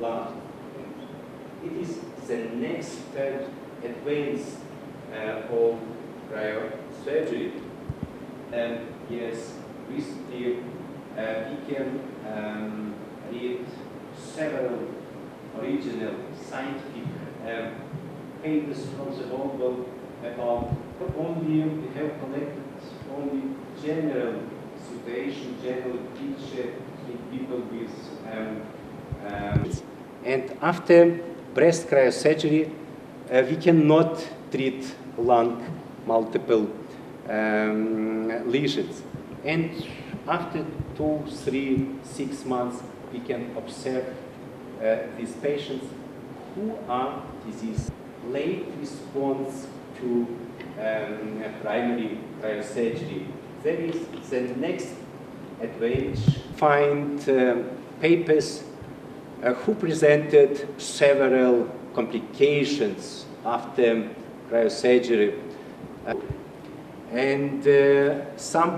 lung. It is the next advance of cryosurgery. Yes, recently we can read several original scientific papers from the whole world about not only we have collected only general situation, general picture in people with and after breast cryosurgery we cannot treat lung multiple lesions, and after 2, 3, 6 months we can observe these patients who are diseased. Late response to primary cryosurgery. That is the next advantage. Find papers who presented several complications after cryosurgery. And some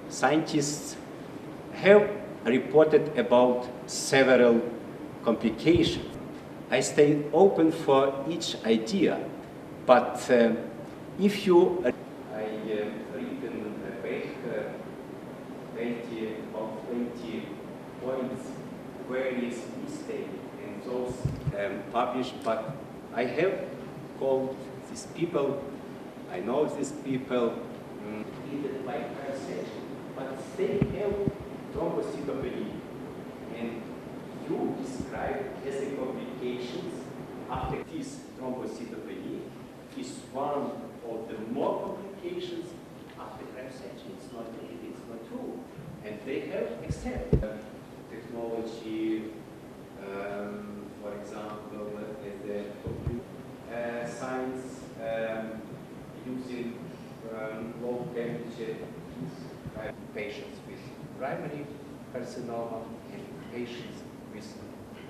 scientists have reported about several complications. I stay open for each idea, but if you written back 20 points where is mistake and those published, but I have called these people, I know these people treated by cryosurgery, but they have thrombocytopenia, and you describe as a complications after this thrombocytopenia is one of the more complications after cryosurgery. It's not true, and they have accepted technology, for example, the computer science using low temperature patients with primary carcinoma and patients with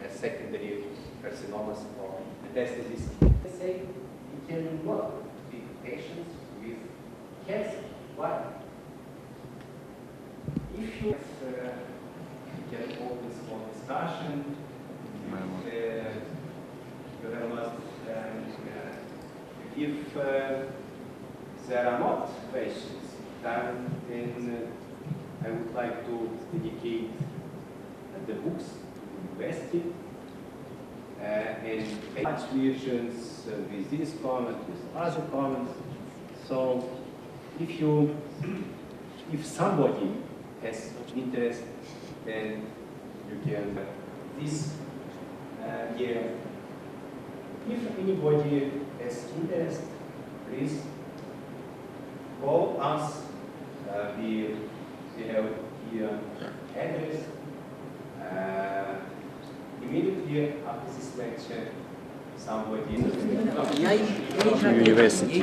secondary carcinomas or metastases. Let's say we cannot treat patients with cancer. Why? If you can open small discussion, you have not, if there are not questions, then I would like to dedicate the books to university and much versions with this comment, with other comments. So if somebody has interest, then you can this year. If anybody has interest, please call us. We have here address. Immediately after this lecture, somebody university.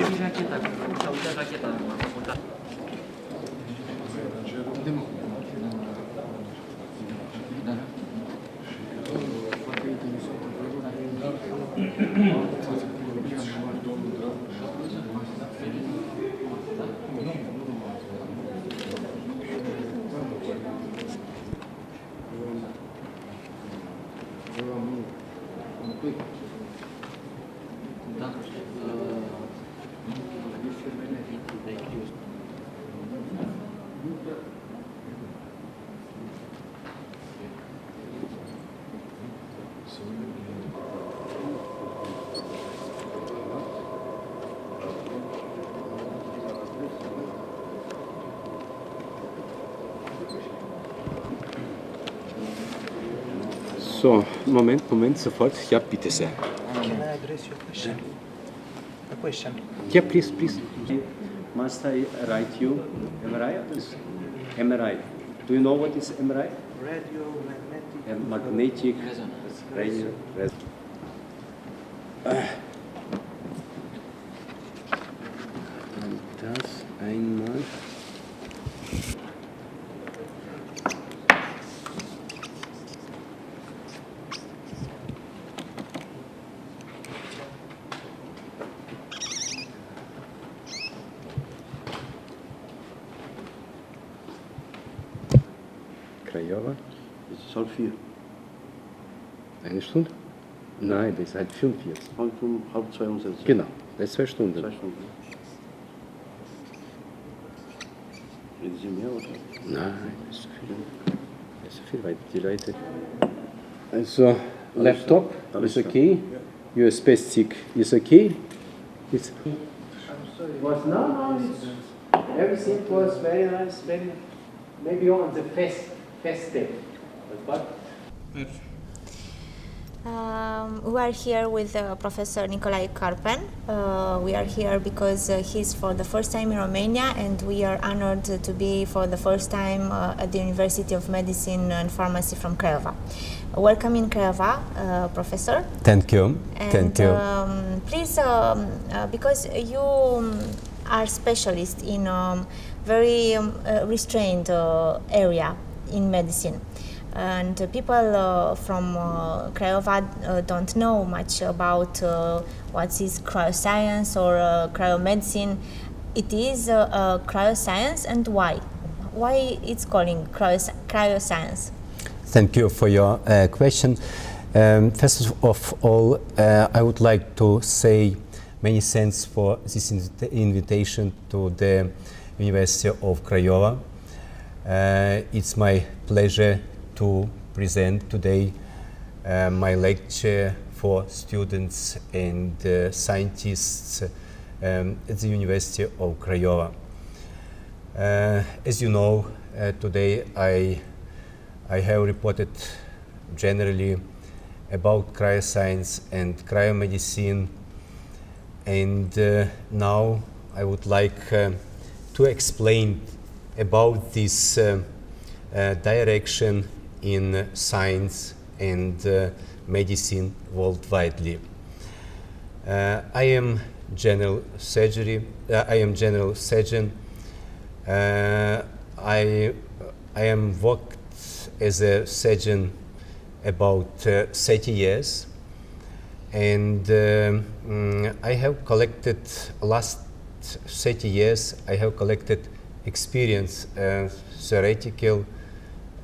So, Moment, sofort. Ja, bitte sehr. Can I address your question? A question? Yeah, please. Must I write you MRI? MRI. Do you know what is MRI? Magnetic resonance. Das einmal. Craiova. It's all 4. Eine Stunde? Nein, das ist halt 45. Halb 2 umsetzen. Genau, das ist 2 Stunden. 2 Stunden. Reden Sie mehr oder? Nein, das ist zu viel. Das ist zu viel, weil die Leute... Also, Laptop is okay, USB-Stick is okay. It's... Was no, everything was very nice, very... Maybe on the first step. But what? We are here with Professor Nicolae Korpan. We are here because he's for the first time in Romania, and we are honored to be for the first time at the University of Medicine and Pharmacy from Craiova. Welcome in Craiova, Professor. Thank you. And, Thank you. Please, because you are specialist in very restrained area in medicine. And people from Craiova don't know much about what is cryoscience or cryomedicine. It is cryoscience, and why? Why it's calling cryoscience? Thank you for your question. First of all, I would like to say many thanks for this invitation to the University of Craiova. It's my pleasure to present today my lecture for students and scientists at the University of Craiova. As you know, today I have reported generally about cryoscience and cryomedicine, and now I would like to explain about this direction in science and medicine worldwide. I am general surgeon. I am worked as a surgeon about 30 years, and I have collected last 30 years. I have collected experience, theoretical,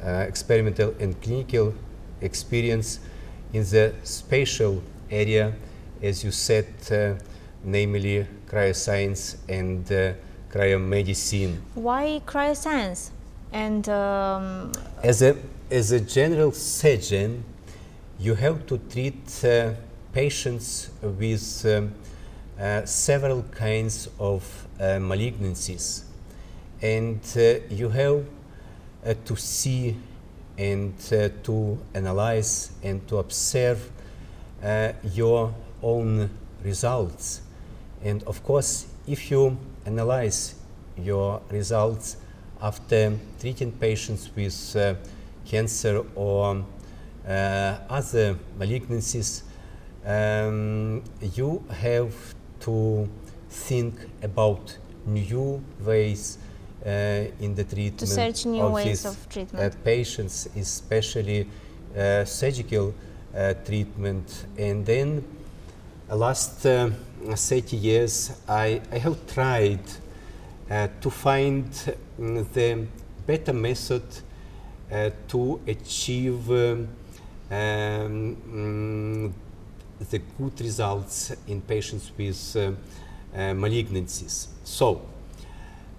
experimental and clinical experience in the spatial area, as you said, namely cryoscience and cryomedicine. Why cryoscience? And as a general surgeon, you have to treat patients with several kinds of malignancies, and you have to see and to analyze and to observe your own results. And of course, if you analyze your results after treating patients with cancer or other malignancies, you have to think about new ways in the treatment to search new of ways these of treatment. Patients, especially surgical treatment. And then last 30 years I have tried to find the better method to achieve the good results in patients with malignancies. So,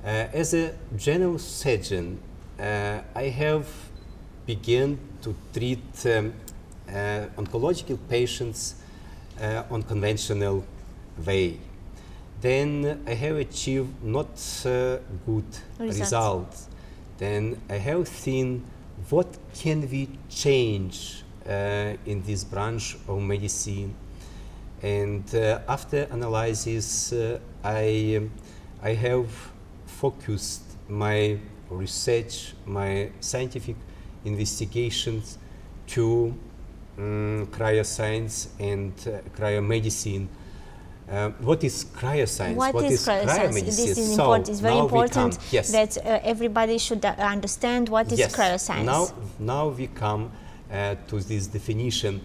as a general surgeon, I have begun to treat oncological patients on conventional way. Then I have achieved not good results. Then I have seen what can we change in this branch of medicine. And after analysis, I have focused my research, my scientific investigations to cryoscience and cryomedicine. What is cryoscience? What is cryoscience? This is important. It's very important that everybody should understand what is cryoscience. Now we come to this definition.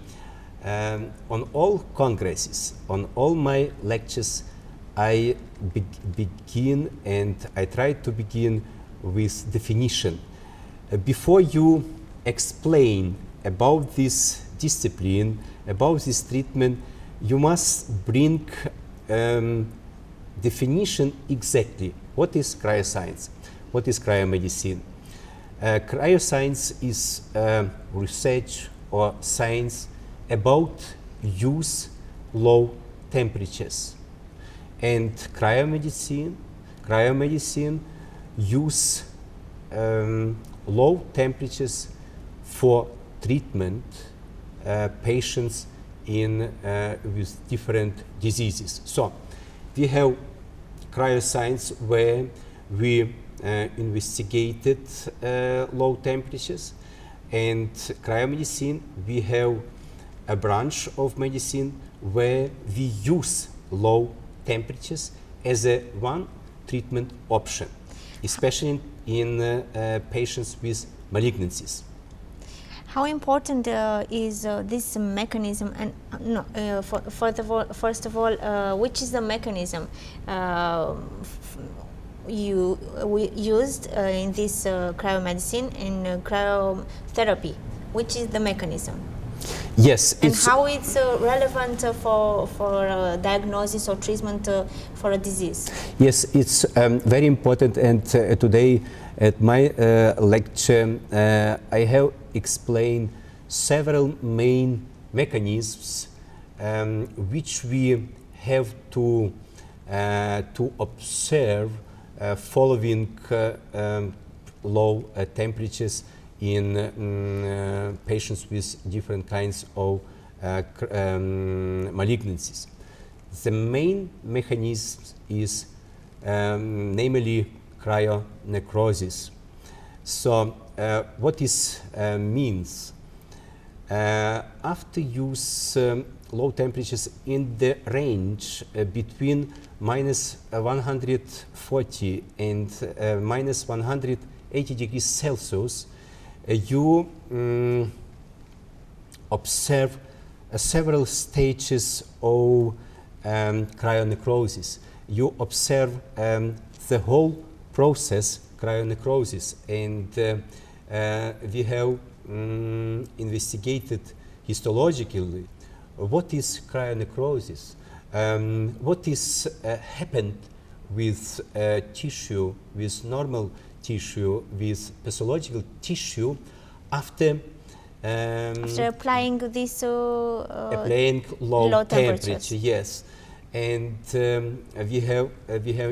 On all congresses, on all my lectures, I begin and I try to begin with definition. Before you explain about this discipline about this treatment, you must bring definition exactly. What is cryoscience? What is cryomedicine? Cryoscience is research or science about use low temperatures, and cryomedicine use low temperatures for treatment patients with different diseases. So we have cryoscience where we investigated low temperatures, and cryomedicine, we have a branch of medicine where we use low temperatures as a one treatment option, especially in patients with malignancies. How important is this mechanism? And first of all, which is the mechanism we used in this cryomedicine and cryotherapy? Which is the mechanism? Yes, and how it's relevant for diagnosis or treatment for a disease? Yes, it's very important, and today at my lecture I have explained several main mechanisms which we have to observe following low temperatures in patients with different kinds of malignancies. The main mechanism is namely cryonecrosis. So what this means? After use low temperatures in the range between minus 140 and minus 180 degrees Celsius, you observe several stages of cryonecrosis. You observe the whole process, cryonecrosis, and we have investigated histologically what is cryonecrosis, what is happened with tissue, with normal tissue, with pathological tissue after applying this applying low temperature. Yes, and we have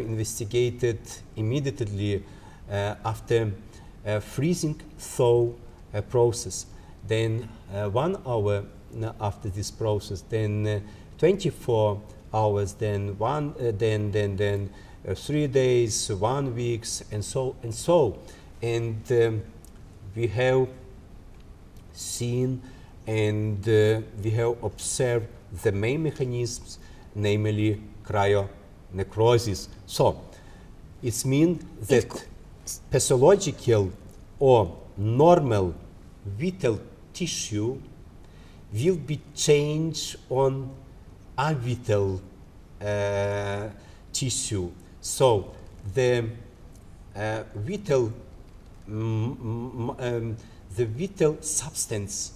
investigated immediately after freezing thaw process, then 1 hour after this process, then 24 hours, then 3 days, 1 week, and so. And we have seen and we have observed the main mechanisms, namely cryonecrosis. So it means that pathological or normal vital tissue will be changed on avital tissue. So the vital substance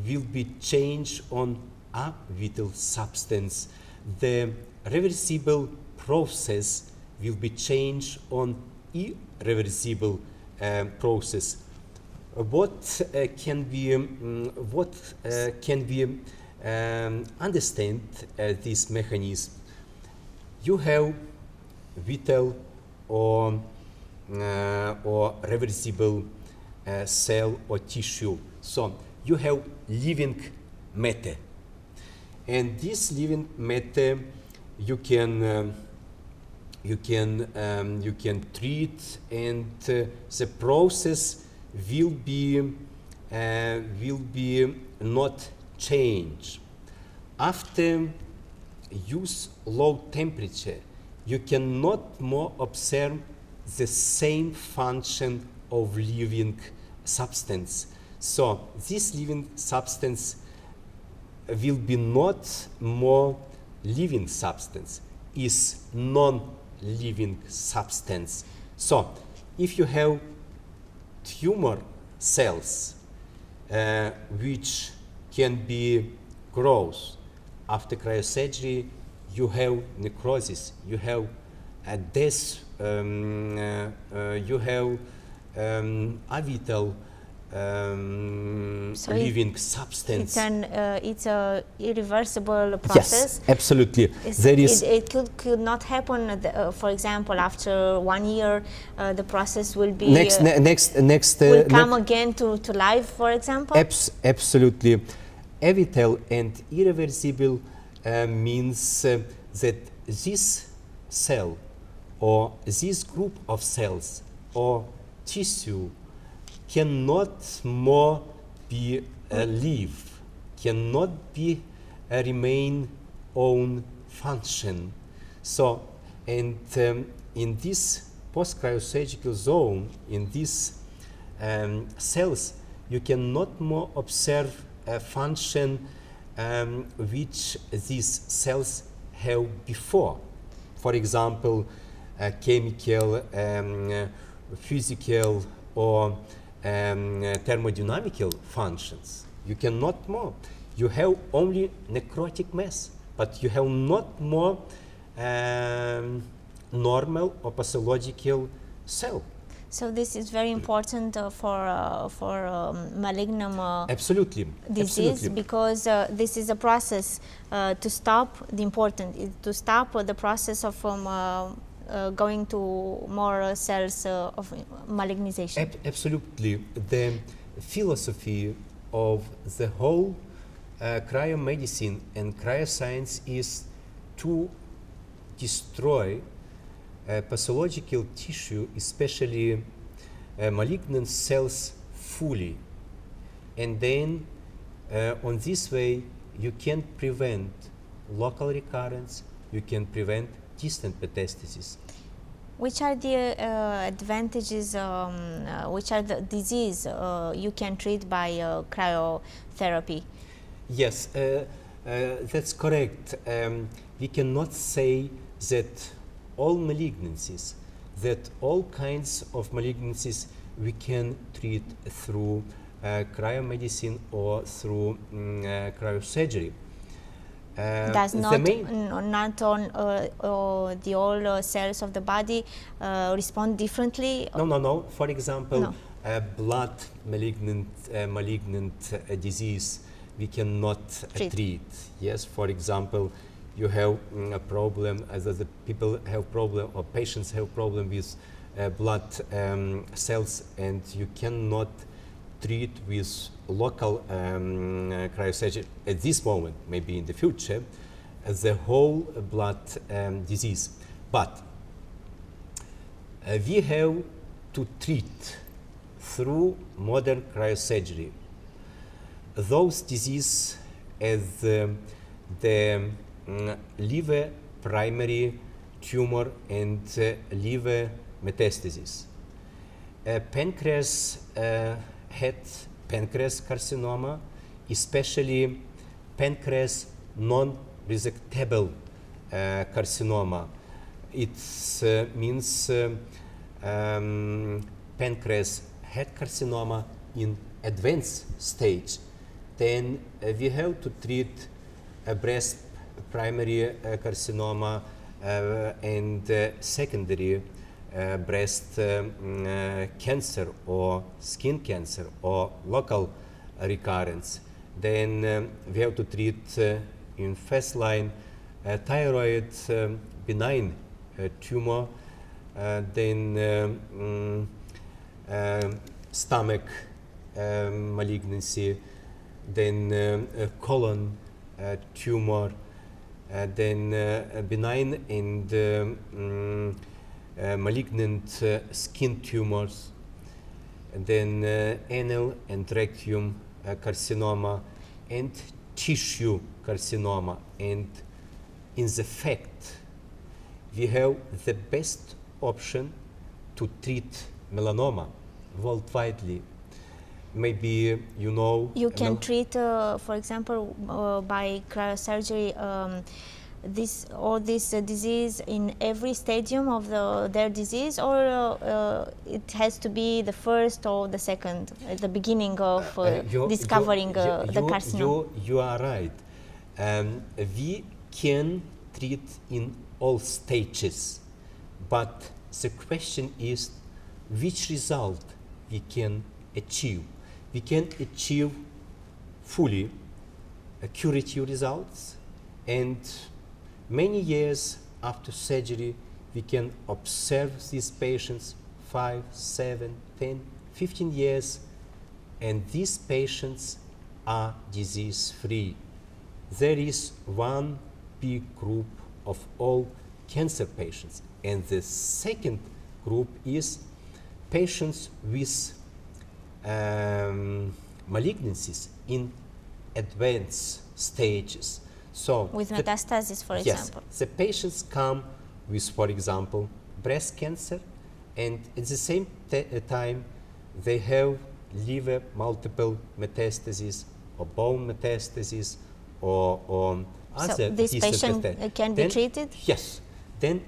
will be changed on avital substance. The reversible process will be changed on irreversible process. What can we understand this mechanism? You have vital or reversible cell or tissue. So you have living matter, and this living matter you can treat, and the process will be not change. After use low temperature, you cannot more observe the same function of living substance. So this living substance will be not more living substance, is non-living substance. So if you have tumor cells which can be growth. After cryosurgery, you have necrosis, you have death, you have avital living substance. It's a irreversible process. Yes, absolutely. It could not happen. For example, after 1 year, the process will be will come again to life. For example. Absolutely, avital and irreversible means that this cell or this group of cells or tissue cannot more be live, cannot be remain own function. So, and in this post-cryosurgical zone, in these cells, you cannot more observe a function which these cells have before. For example, chemical, physical, or thermodynamical functions. You cannot more. You have only necrotic mass, but you have not more normal or pathological cell. So this is very important for malignant absolutely. disease, Absolutely. because this is a process to stop to stop the process of going to more cells of malignization. Absolutely. The philosophy of the whole cryomedicine and cryoscience is to destroy pathological tissue, especially malignant cells, fully. And then on this way you can prevent local recurrence, you can prevent distant metastasis. Which are the advantages, which are the disease you can treat by cryotherapy? Yes, that's correct. We cannot say that all malignancies, that all kinds of malignancies we can treat through cryomedicine or through cryosurgery. Does not on the all cells of the body respond differently? No. For example, blood malignant disease we cannot treat. Yes, for example, you have a problem, as the people have problem or patients have problem with blood cells, and you cannot treat with local cryosurgery at this moment, maybe in the future, the whole blood disease. But we have to treat through modern cryosurgery those diseases as the liver primary tumor and liver metastasis. Pancreas had pancreas carcinoma, especially pancreas non-resectable carcinoma. It means pancreas head carcinoma in advanced stage. Then we have to treat breast primary carcinoma and secondary breast cancer or skin cancer or local recurrence. Then we have to treat in first line thyroid benign tumor, then stomach malignancy, then colon tumor, then benign and malignant skin tumors, and then anal and rectum carcinoma, and tissue carcinoma. And in the fact, we have the best option to treat melanoma worldwide. Maybe you know. You can treat, for example, by cryosurgery, this disease in every stadium of their disease, or it has to be the first or the second at the beginning of discovering the carcinoma? You are right. We can treat in all stages, but the question is which result we can achieve. We can achieve fully curative results, and many years after surgery we can observe these patients 5, 7, 10, 15 years, and these patients are disease-free. There is one big group of all cancer patients, and the second group is patients with malignancies in advanced stages. So with metastasis, for example. Yes, the patients come with, for example, breast cancer, and at the same time they have liver multiple metastases or bone metastases or other. So this patient can be treated? Yes. Then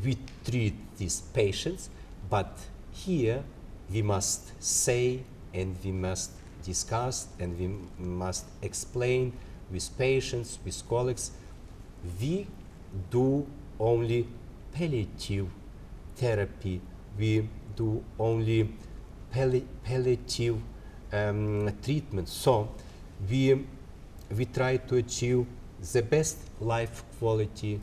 we treat these patients, but here we must say and we must discuss and we must explain with patients, with colleagues, we do only palliative therapy, we do only palliative treatment. So we try to achieve the best life quality,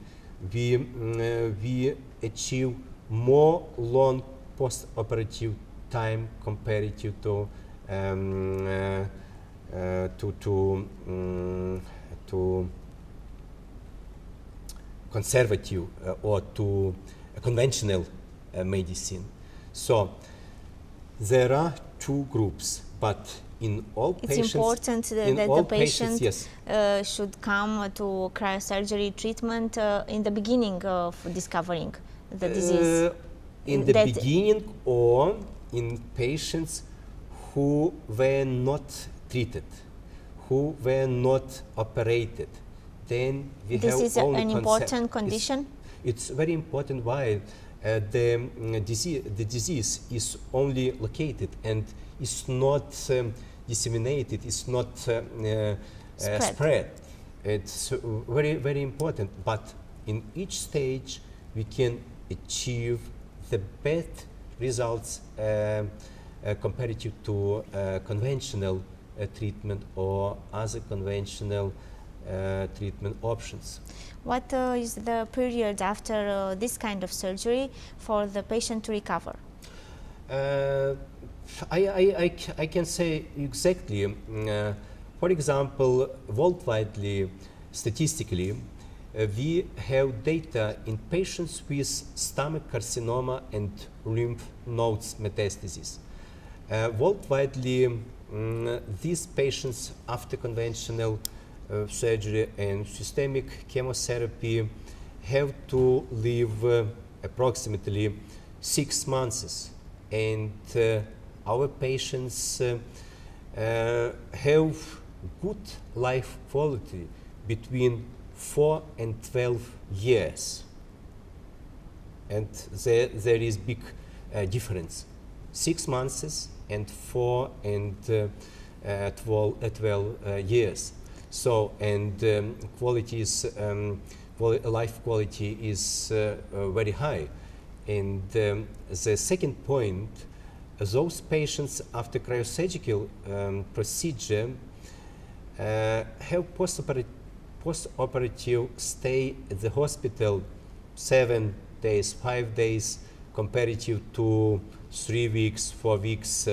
we achieve more long post-operative time compared to conservative or to conventional medicine. So there are two groups, but in all it's patients, important that the patient should come to cryosurgery treatment in the beginning of discovering the disease. In the beginning, or in patients who were not treated, who were not operated. Then we this have is an important condition? It's very important. Why? The disease is only located and is not disseminated, it's not spread. It's very, very important. But in each stage we can achieve the best results comparative to conventional treatment or other conventional treatment options. What is the period after this kind of surgery for the patient to recover? I can say exactly. For example, worldwide, statistically, we have data in patients with stomach carcinoma and lymph nodes metastases. Worldwide, these patients after conventional surgery and systemic chemotherapy have to live approximately 6 months, and our patients have good life quality between 4 and 12 years, and there is big difference, 6 months and 4 and 12 years. So, and quality is life quality is very high. And the second point, those patients after cryosurgical procedure have post-operative stay at the hospital 7 days, 5 days, comparative to 3 weeks, 4 weeks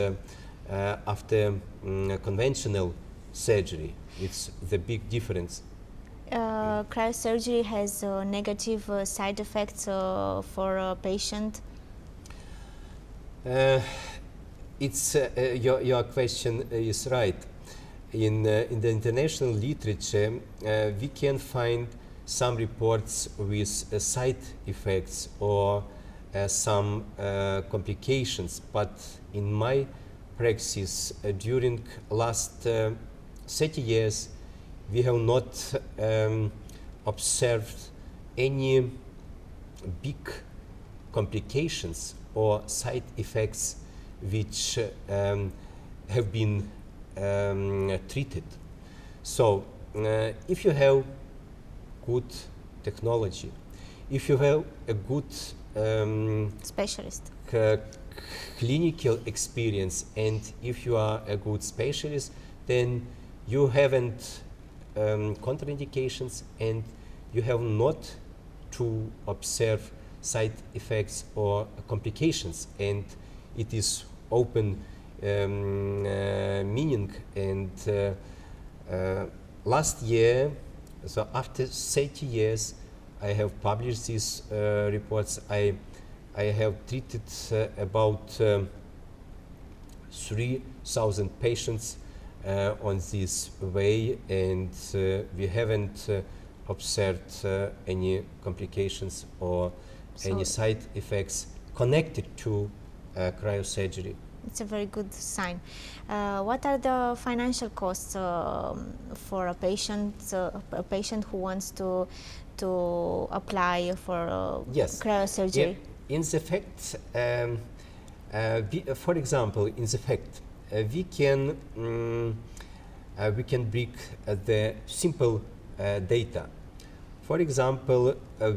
after conventional surgery. It's the big difference. Cryosurgery has negative side effects for a patient? It's your question is right. In the international literature, we can find some reports with side effects or some complications, but in my practice during last 30 years, we have not observed any big complications or side effects which have been treated. So if you have good technology, if you have a good Specialist. clinical experience, and if you are a good specialist, then you haven't contraindications and you have not to observe side effects or complications, and it is open meaning. And last year, so after 30 years, I have published these reports. I have treated about 3,000 patients on this way, and we haven't observed any complications or any side effects connected to cryosurgery. It's a very good sign. What are the financial costs for a patient who wants to apply for cryosurgery? In the fact, for example, in the fact, we can bring the simple data. For example,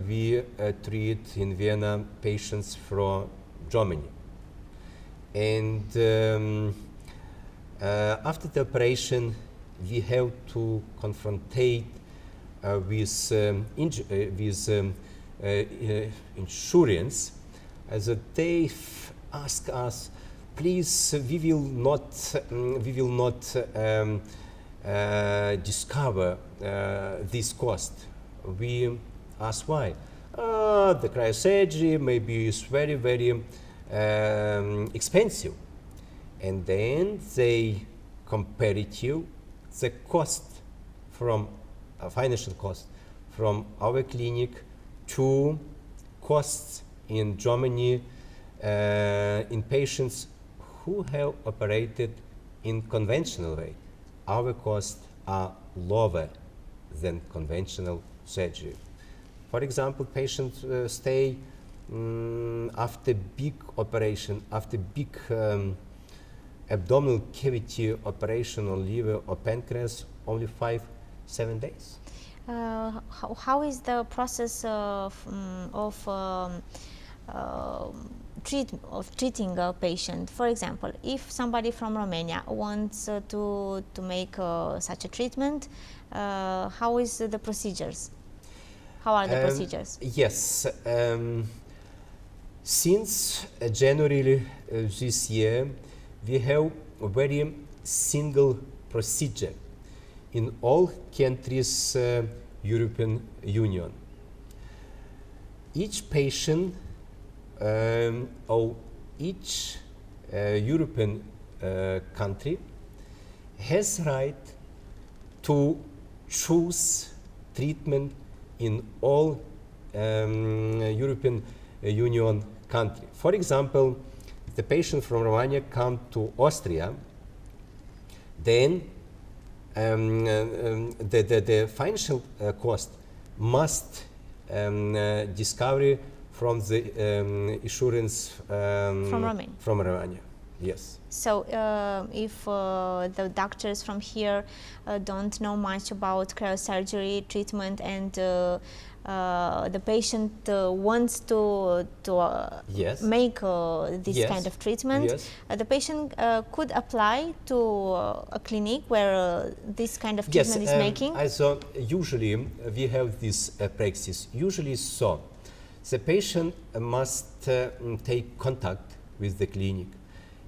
we treat in Vienna patients from Germany, and after the operation, we have to confrontate with insurance, as they ask us, please, we will not discover this cost. We ask why. The cryosurgery maybe is very, very expensive, and then they compare it to the cost from financial cost from our clinic to costs in Germany in patients who have operated in conventional way. Our costs are lower than conventional surgery. For example, patients stay after big operation, after big abdominal cavity operation on liver or pancreas, only 5-7 days. How is the process of treating a patient? For example, if somebody from Romania wants to make such a treatment, how is the procedures? How are the procedures? Yes, since January this year, we have a very single procedure in all countries European Union. Each patient or each European country has right to choose treatment in all European Union country. For example, the patient from Romania come to Austria, then the financial cost must discover from the insurance from Romania. Yes. So if the doctors from here don't know much about cryosurgery treatment, and the patient wants to make this kind of treatment, the patient could apply to a clinic where this kind of treatment is making? So usually we have this practice. Usually so. The patient must take contact with the clinic,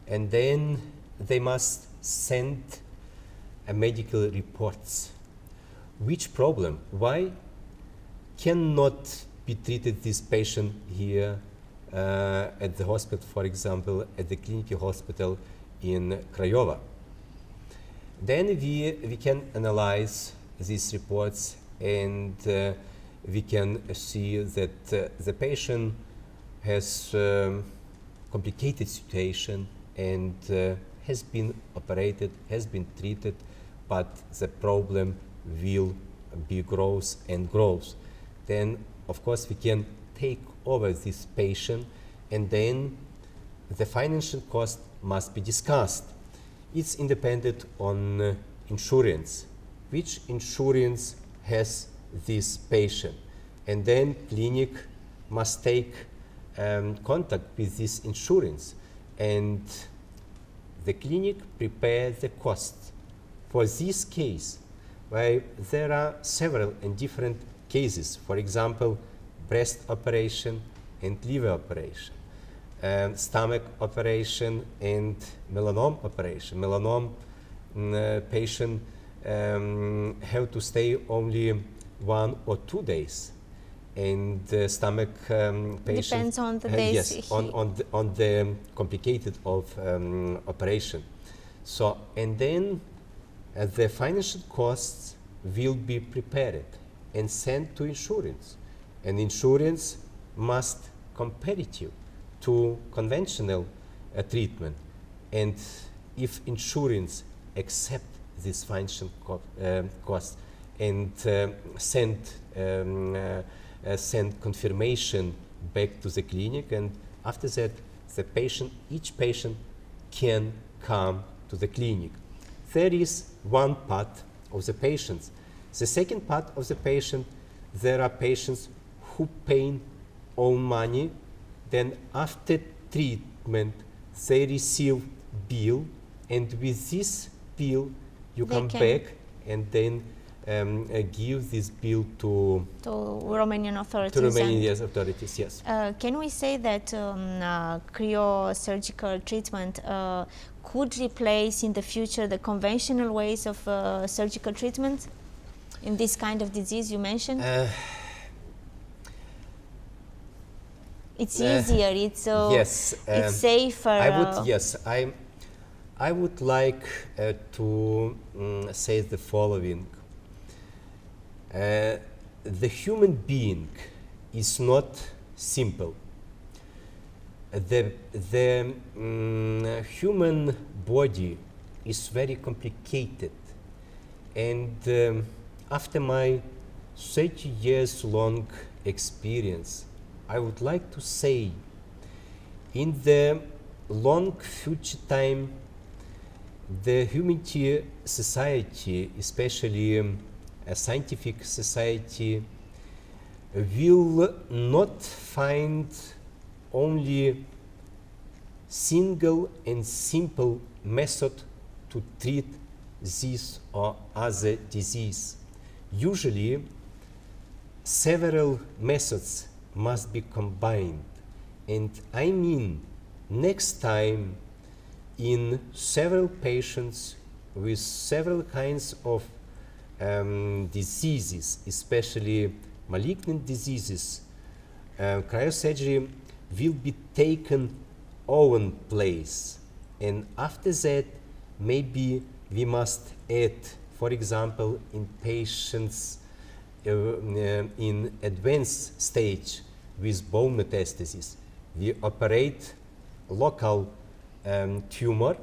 and then they must send medical reports. Which problem? Why cannot be treated this patient here at the hospital, for example, at the clinical hospital in Craiova? Then we can analyze these reports, and we can see that the patient has complicated situation and has been operated, has been treated, but the problem will grows and grows. Then, of course, we can take over this patient, and then the financial cost must be discussed. It's independent on insurance. Which insurance has this patient? And then clinic must take contact with this insurance, and the clinic prepares the cost. For this case, where there are several and different cases, for example, breast operation and liver operation, stomach operation and melanoma operation. Melanoma patient have to stay only 1 or 2 days, and the stomach patient depends on the days. Yes, on the complicated of operation. So, and then the financial costs will be prepared and sent to insurance, and insurance must compare it to conventional treatment. And if insurance accept this financial cost and send confirmation back to the clinic, and after that each patient can come to the clinic. There is one part of the patients. The second part of the patient, there are patients who pay own money, then after treatment they receive bill, and with this bill you come back and then give this bill to Romanian authorities. To Romanian authorities, yes. Can we say that cryosurgical treatment could replace in the future the conventional ways of surgical treatment in this kind of disease you mentioned? It's easier. It's yes. It's safer. I would like to say the following. The human being is not simple. The human body is very complicated, and after my 30 years long experience, I would like to say, in the long future time, the humanity society, especially a scientific society, will not find only single and simple method to treat this or other disease. Usually, several methods must be combined, and I mean next time in several patients with several kinds of diseases, especially malignant diseases, cryosurgery will be taken own place, and after that maybe we must add, for example, in patients in advanced stage with bone metastasis, we operate local tumor,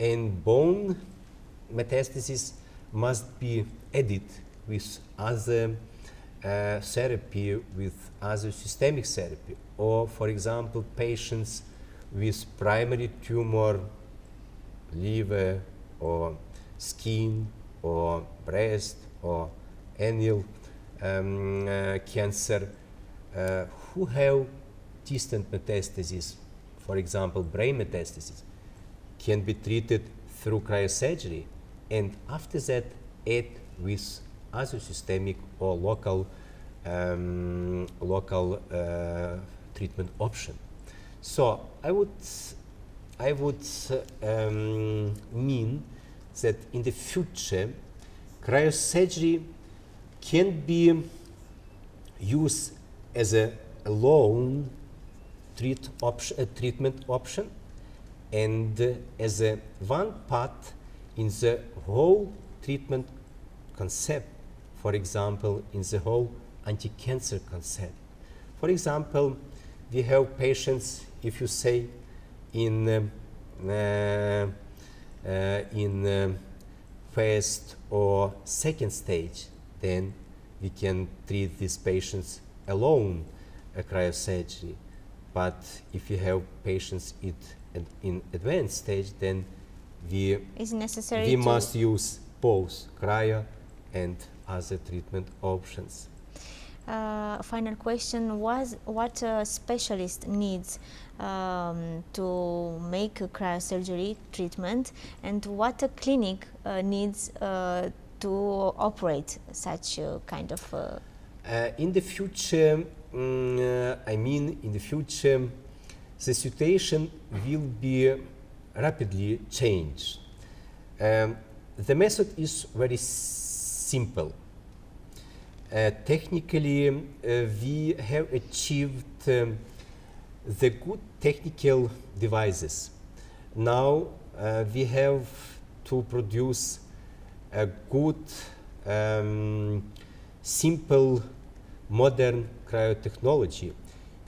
and bone metastasis must be added with other therapy, with other systemic therapy, or for example patients with primary tumor, liver or skin or breast or anal cancer, who have distant metastasis, for example brain metastasis, can be treated through cryosurgery, and after that add with other systemic or local treatment option. So I would mean that in the future cryosurgery can be used as a alone treatment option, and as a one part in the whole treatment concept, for example, in the whole anti-cancer concept. For example, we have patients, if you say, in first or second stage, then we can treat these patients alone, cryosurgery. But if you have patients in advanced stage, then Is necessary we to must use both cryo and other treatment options. Final question was what a specialist needs to make a cryosurgery treatment, and what a clinic needs to operate such a kind of In the future, in the future, the situation will be rapidly changed. The method is very simple. Technically, we have achieved the good technical devices. Now we have to produce a good, simple, modern cryotechnology,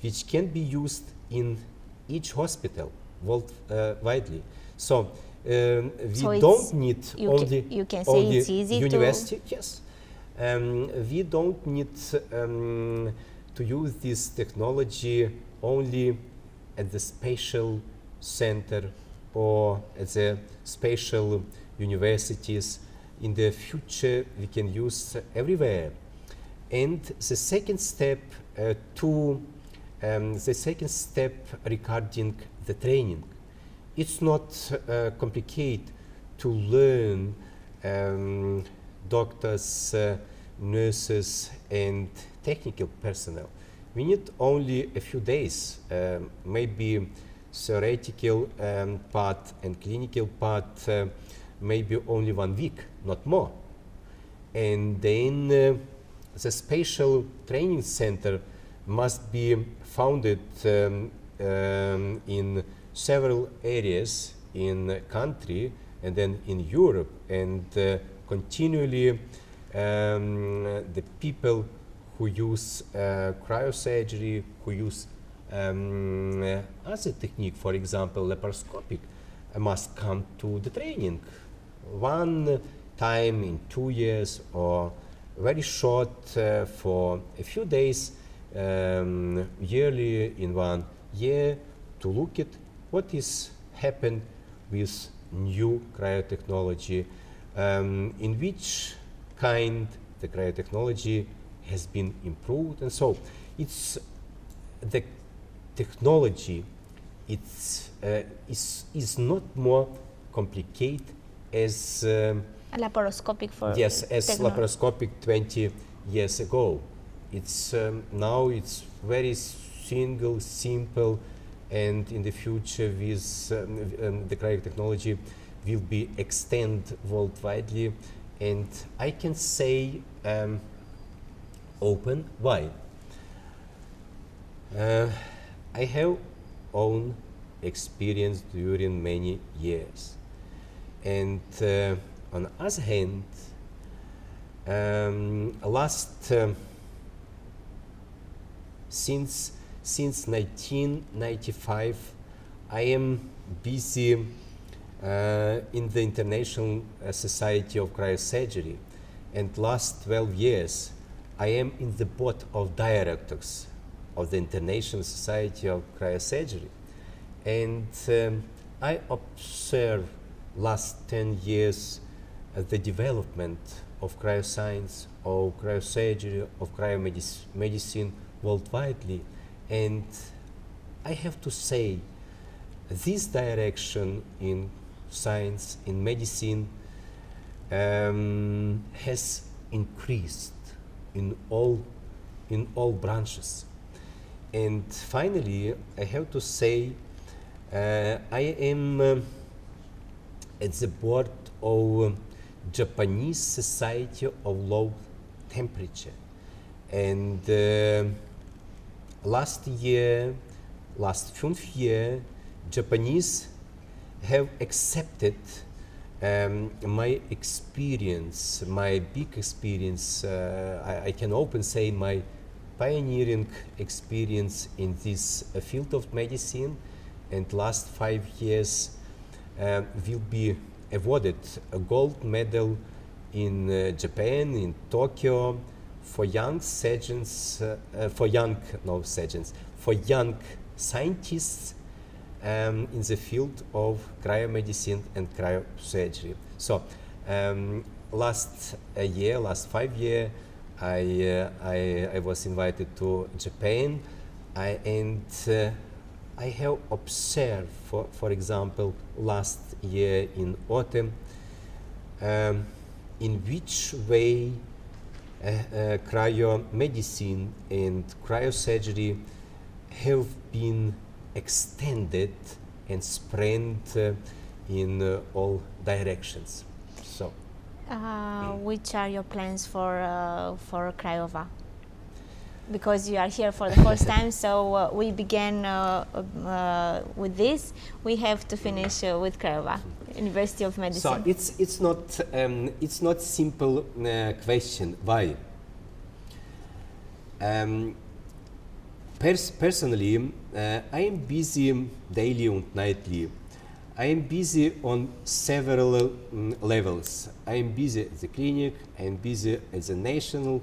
which can be used in each hospital widely. So we don't need only you can say it's easy university. Yes. We don't need to use this technology only at the spatial center or at the spatial universities. In the future, we can use everywhere. And the second step regarding the training, it's not complicated to learn doctors, nurses, and technical personnel. We need only a few days, maybe theoretical part and clinical part, maybe only 1 week, not more. And then the spatial training center must be founded in several areas in the country and then in Europe, and continually the people who use cryosurgery, who use other technique, for example laparoscopic, must come to the training 1 time in 2 years, or very short for a few days yearly in 1 year, to look at what is happened with new cryotechnology, in which kind the cryotechnology has been improved. And so it's the technology, it's is not more complicated as laparoscopic for yes, as laparoscopic 20 years ago. It's now it's very simple, and in the future with the cryotechnology will be extended worldwide, and I can say open wide. I have own experience during many years, and on the other hand, since 1995 I am busy in the International Society of Cryosurgery, and last 12 years I am in the board of directors of the International Society of Cryosurgery, and I observe last 10 years the development of cryoscience, of cryosurgery, of cryomedicine worldwide, and I have to say this direction in science, in medicine, has increased in all branches. And finally, I have to say I am at the board of Japanese Society of Low Temperature, and last 5 years, Japanese have accepted my experience, my big experience. I can open say my pioneering experience in this field of medicine, and last 5 years will be awarded a gold medal in Japan, in Tokyo, for young surgeons, for young scientists in the field of cryomedicine and cryosurgery. So last 5 years, I was invited to Japan, and I have observed, for example, last year in autumn, in which way cryomedicine and cryosurgery have been extended and spread in all directions. So, which are your plans for Craiova? Because you are here for the first time, so we began with this. We have to finish with Craiova, University of Medicine. So it's not simple question. Why? Personally, I am busy daily and nightly. I am busy on several levels. I am busy at the clinic. I am busy at the national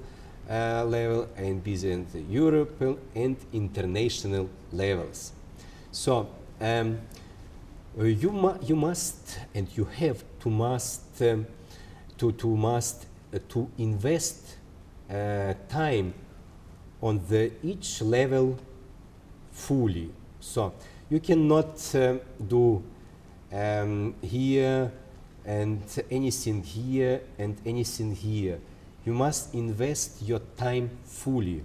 level. I am busy at the European and international levels. So you must and you have to invest time on each level fully. So you cannot do here and anything here and anything here. You must invest your time fully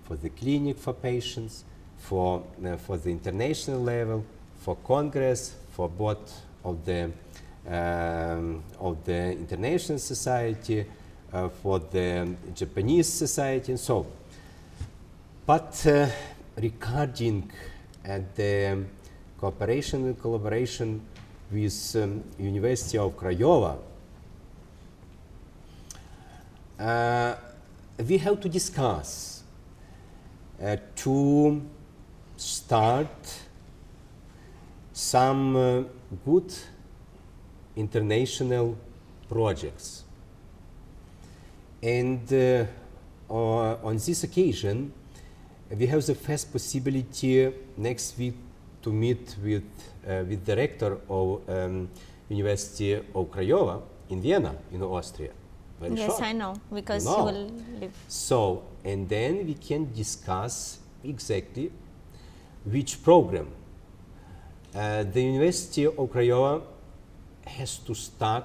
for the clinic, for patients, for the international level, for Congress, for both of the international society, for the Japanese society, and so on. But regarding the cooperation and collaboration with University of Craiova, we have to discuss to start some good international projects. And on this occasion, we have the first possibility next week to meet with the rector of University of Craiova in Vienna, in Austria. Very yes, short. I know, because You he know. will live. So, and then we can discuss exactly which program the University of Craiova has to start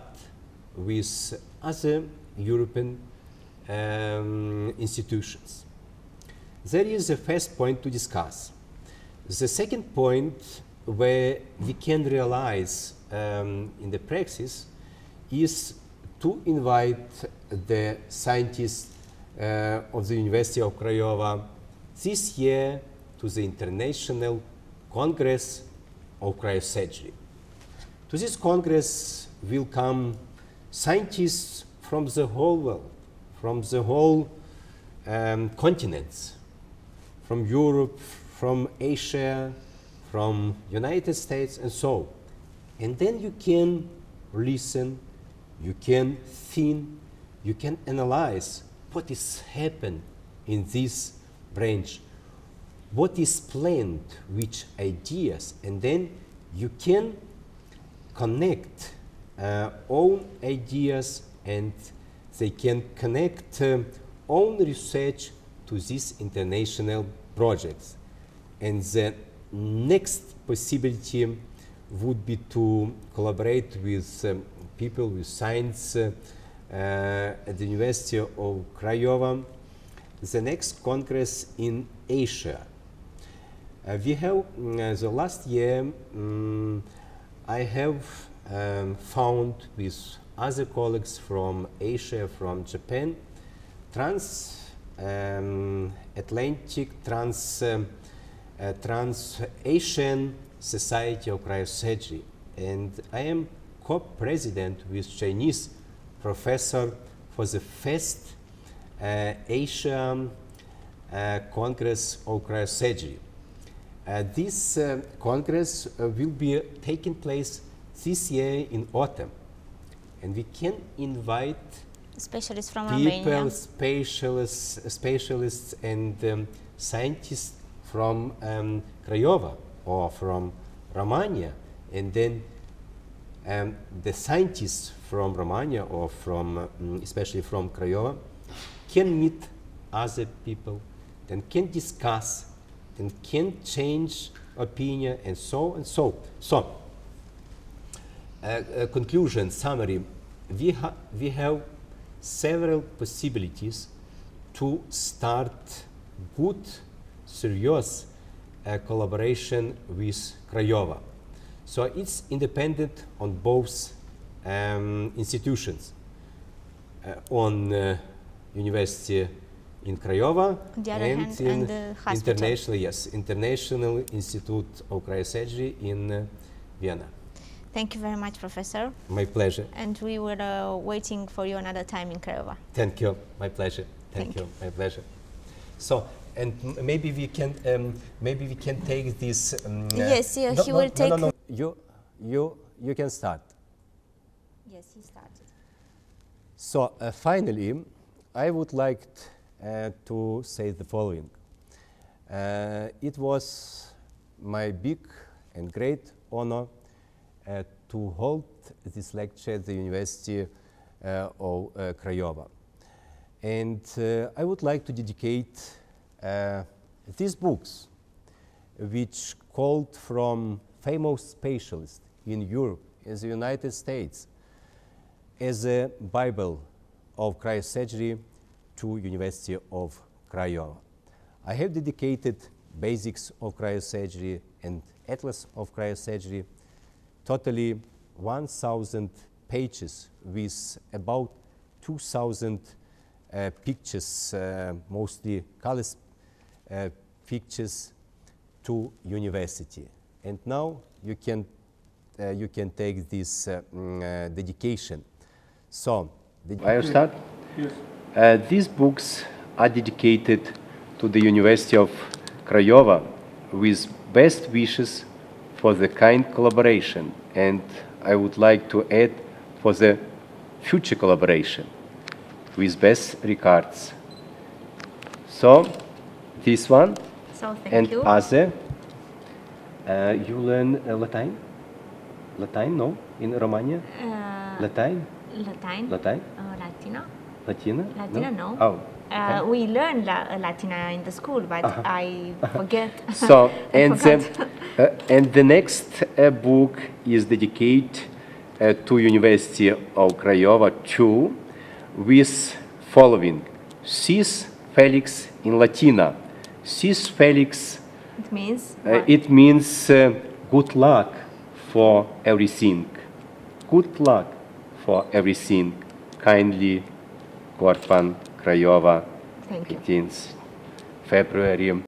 with other European institutions. That is the first point to discuss. The second point where we can realize in the practice is to invite the scientists of the University of Craiova this year to the International Congress of Cryosurgery. To this Congress will come scientists from the whole world, from the whole continents, from Europe, from Asia, from United States, and so on. And then you can listen, you can think, you can analyze what is happened in this branch, what is planned, which ideas, and then you can connect own ideas, and they can connect own research to these international projects. And the next possibility would be to collaborate with people with science at the University of Craiova. The next Congress in Asia. We have, the last year, I have found with other colleagues from Asia, from Japan, Trans-Atlantic, Trans-Asian Society of Cryosurgery. And I am co-president with Chinese professor for the first Asia Congress of Cryosurgery. This Congress will be taking place this year in autumn. And we can invite Specialists from people, Romania. specialists and scientists from Craiova or from Romania, and then the scientists from Romania or from especially from Craiova can meet other people, then can discuss, then can change opinion, and so and so. So, conclusion, summary, we have several possibilities to start good, serious collaboration with Craiova. So it's independent on both institutions, on University in Craiova On the other hand, in and the hospital. International Institute of Cryosurgery in Vienna. Thank you very much, Professor. My pleasure. And we were waiting for you another time in Craiova. Thank you. My pleasure. Thank you. My pleasure. So, and maybe we can take this. Yes, yeah, he will take. No. You can start. Yes, he started. So finally, I would like to say the following. It was my big and great honor to hold this lecture at the University of Craiova. And I would like to dedicate these books, which called from famous specialists in Europe, in the United States, as a Bible of cryosurgery to University of Craiova. I have dedicated Basics of Cryosurgery and Atlas of Cryosurgery, totally 1,000 pages with about 2,000 pictures, mostly color pictures, to university. And now you can take this dedication. So, I start. Yes. These books are dedicated to the University of Craiova with best wishes for the kind collaboration, and I would like to add for the future collaboration with best regards. So, this one So thank and you. other. You learn Latin? Latin, no? In Romania? Latin? Latin. Latin? Latino. Latina? Latina, no. Oh. We learned Latina in the school, but I forget. So, and forgot. the next book is dedicated to University of Craiova too, with following: Cis Felix in Latina. Cis Felix. It means. It means good luck for everything. Good luck for everything. Kindly, Korpan, Craiova, Thank you. 18th February